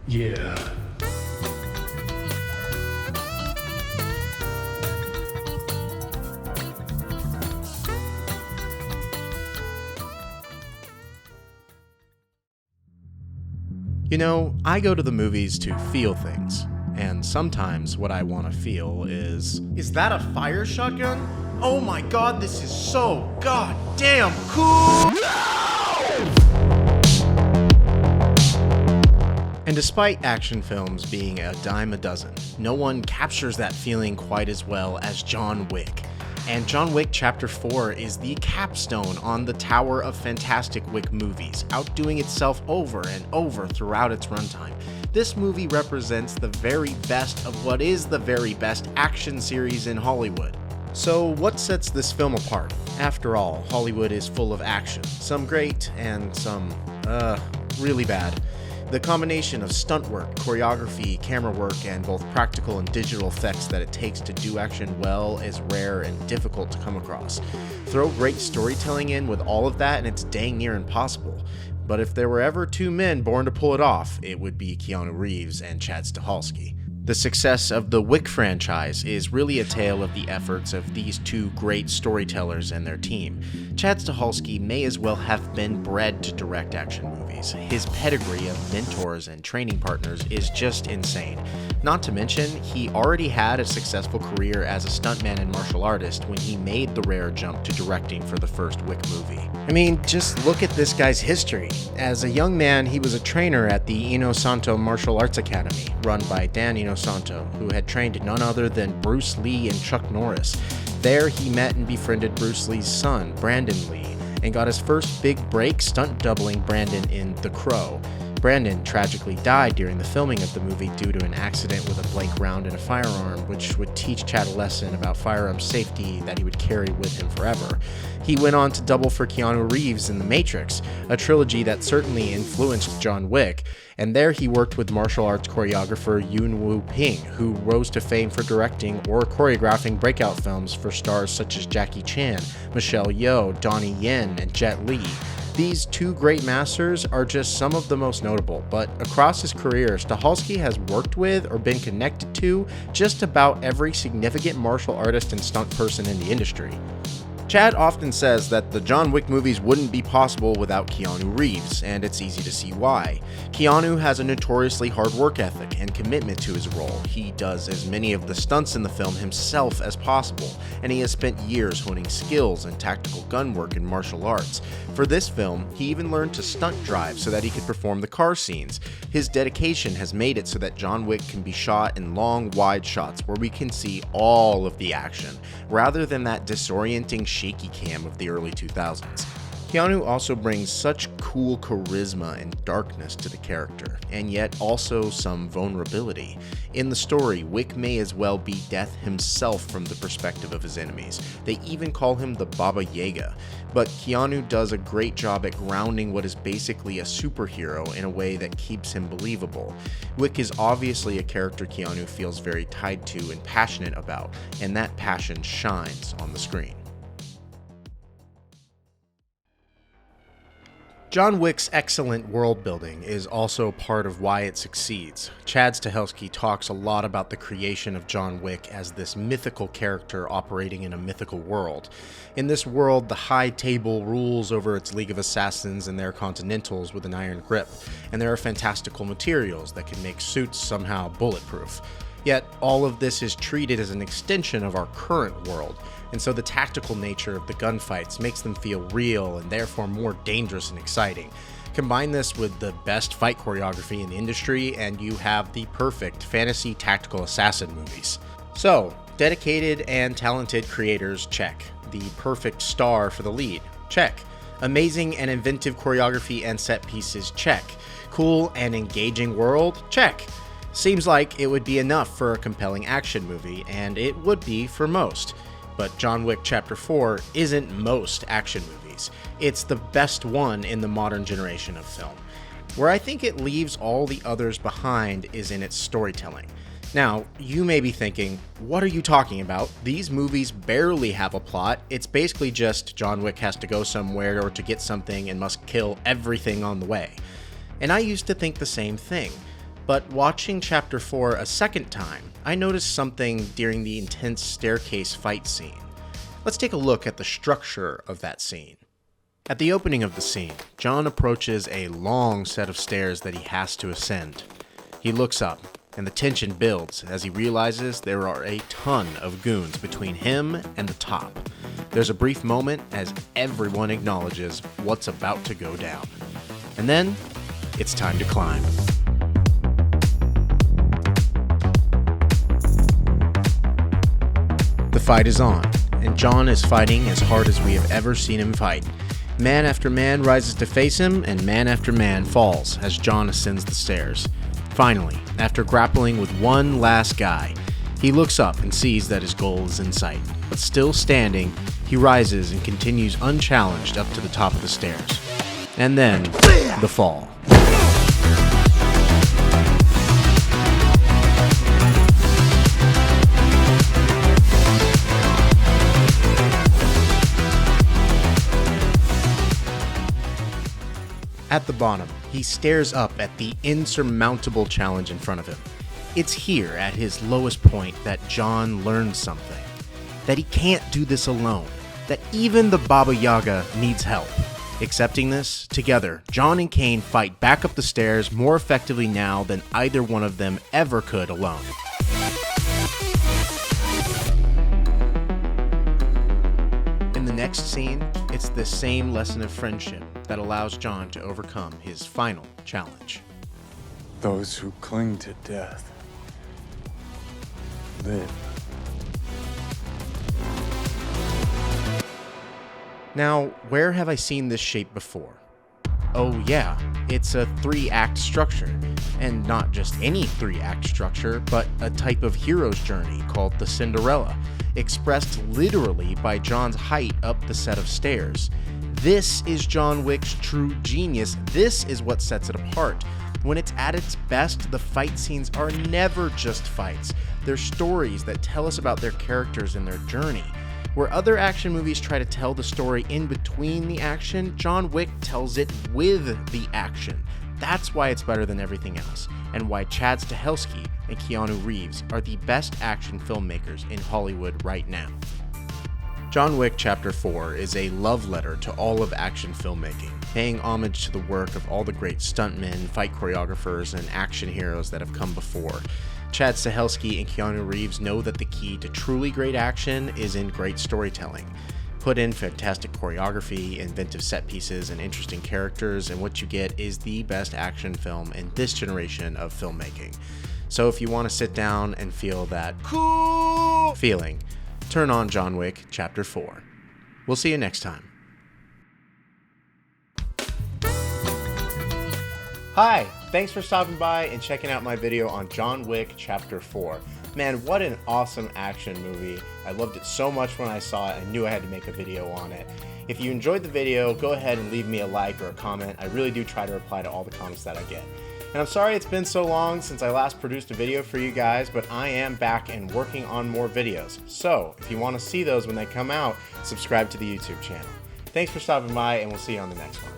Yeah. You know, I go to the movies to feel things, and sometimes what I want to feel is that a fire shotgun? Oh my god, this is so goddamn cool! And despite action films being a dime a dozen, no one captures that feeling quite as well as John Wick. And John Wick Chapter 4 is the capstone on the Tower of Fantastic Wick movies, outdoing itself over and over throughout its runtime. This movie represents the very best of what is the very best action series in Hollywood. So what sets this film apart? After all, Hollywood is full of action, some great and some, really bad. The combination of stunt work, choreography, camera work, and both practical and digital effects that it takes to do action well is rare and difficult to come across. Throw great storytelling in with all of that and it's dang near impossible. But if there were ever two men born to pull it off, it would be Keanu Reeves and Chad Stahelski. The success of the Wick franchise is really a tale of the efforts of these two great storytellers and their team. Chad Stahelski may as well have been bred to direct action movies. His pedigree of mentors and training partners is just insane. Not to mention, he already had a successful career as a stuntman and martial artist when he made the rare jump to directing for the first Wick movie. I mean, just look at this guy's history. As a young man, he was a trainer at the Inosanto Martial Arts Academy, run by Dan Inosanto, who had trained none other than Bruce Lee and Chuck Norris. There, he met and befriended Bruce Lee's son, Brandon Lee, and got his first big break stunt doubling Brandon in The Crow. Brandon tragically died during the filming of the movie due to an accident with a blank round in a firearm, which would teach Chad a lesson about firearm safety that he would carry with him forever. He went on to double for Keanu Reeves in The Matrix, a trilogy that certainly influenced John Wick, and there he worked with martial arts choreographer Yuen Woo Ping, who rose to fame for directing or choreographing breakout films for stars such as Jackie Chan, Michelle Yeoh, Donnie Yen, and Jet Li. These two great masters are just some of the most notable, but across his career, Stahelski has worked with or been connected to just about every significant martial artist and stunt person in the industry. Chad often says that the John Wick movies wouldn't be possible without Keanu Reeves, and it's easy to see why. Keanu has a notoriously hard work ethic and commitment to his role. He does as many of the stunts in the film himself as possible, and he has spent years honing skills and tactical gun work in martial arts. For this film, he even learned to stunt drive so that he could perform the car scenes. His dedication has made it so that John Wick can be shot in long, wide shots where we can see all of the action, rather than that disorienting shaky cam of the early 2000s. Keanu also brings such cool charisma and darkness to the character, and yet also some vulnerability. In the story, Wick may as well be death himself from the perspective of his enemies. They even call him the Baba Yaga. But Keanu does a great job at grounding what is basically a superhero in a way that keeps him believable. Wick is obviously a character Keanu feels very tied to and passionate about, and that passion shines on the screen. John Wick's excellent world building is also part of why it succeeds. Chad Stahelski talks a lot about the creation of John Wick as this mythical character operating in a mythical world. In this world, the High Table rules over its League of Assassins and their Continentals with an iron grip, and there are fantastical materials that can make suits somehow bulletproof. Yet, all of this is treated as an extension of our current world, and so the tactical nature of the gunfights makes them feel real and therefore more dangerous and exciting. Combine this with the best fight choreography in the industry, and you have the perfect fantasy tactical assassin movies. So, dedicated and talented creators, check. The perfect star for the lead, check. Amazing and inventive choreography and set pieces, check. Cool and engaging world, check. Seems like it would be enough for a compelling action movie, and it would be for most. But John Wick Chapter 4 isn't most action movies. It's the best one in the modern generation of film. Where I think it leaves all the others behind is in its storytelling. Now, you may be thinking, what are you talking about? These movies barely have a plot. It's basically just John Wick has to go somewhere or to get something and must kill everything on the way. And I used to think the same thing. But watching Chapter 4 a second time, I noticed something during the intense staircase fight scene. Let's take a look at the structure of that scene. At the opening of the scene, John approaches a long set of stairs that he has to ascend. He looks up, and the tension builds as he realizes there are a ton of goons between him and the top. There's a brief moment as everyone acknowledges what's about to go down. And then, it's time to climb. The fight is on, and John is fighting as hard as we have ever seen him fight. Man after man rises to face him, and man after man falls as John ascends the stairs. Finally, after grappling with one last guy, he looks up and sees that his goal is in sight. But still standing, he rises and continues unchallenged up to the top of the stairs. And then, the fall. At the bottom, he stares up at the insurmountable challenge in front of him. It's here, at his lowest point, that John learns something. That he can't do this alone. That even the Baba Yaga needs help. Accepting this, together, John and Kane fight back up the stairs more effectively now than either one of them ever could alone. In the next scene, it's the same lesson of friendship that allows John to overcome his final challenge. Those who cling to death live. Now, where have I seen this shape before? Oh yeah, it's a 3-act structure. And not just any 3-act structure, but a type of hero's journey called the Cinderella, expressed literally by John's height up the set of stairs. This is John Wick's true genius. This is what sets it apart. When it's at its best, the fight scenes are never just fights. They're stories that tell us about their characters and their journey. Where other action movies try to tell the story in between the action, John Wick tells it with the action. That's why it's better than everything else, and why Chad Stahelski and Keanu Reeves are the best action filmmakers in Hollywood right now. John Wick Chapter 4 is a love letter to all of action filmmaking, paying homage to the work of all the great stuntmen, fight choreographers, and action heroes that have come before. Chad Stahelski and Keanu Reeves know that the key to truly great action is in great storytelling. Put in fantastic choreography, inventive set pieces, and interesting characters, and what you get is the best action film in this generation of filmmaking. So if you want to sit down and feel that cool feeling, turn on John Wick Chapter 4. We'll see you next time. Hi, thanks for stopping by and checking out my video on John Wick Chapter 4. Man, what an awesome action movie. I loved it so much when I saw it. I knew I had to make a video on it. If you enjoyed the video, go ahead and leave me a like or a comment. I really do try to reply to all the comments that I get. And I'm sorry it's been so long since I last produced a video for you guys, but I am back and working on more videos. So, if you want to see those when they come out, subscribe to the YouTube channel. Thanks for stopping by, and we'll see you on the next one.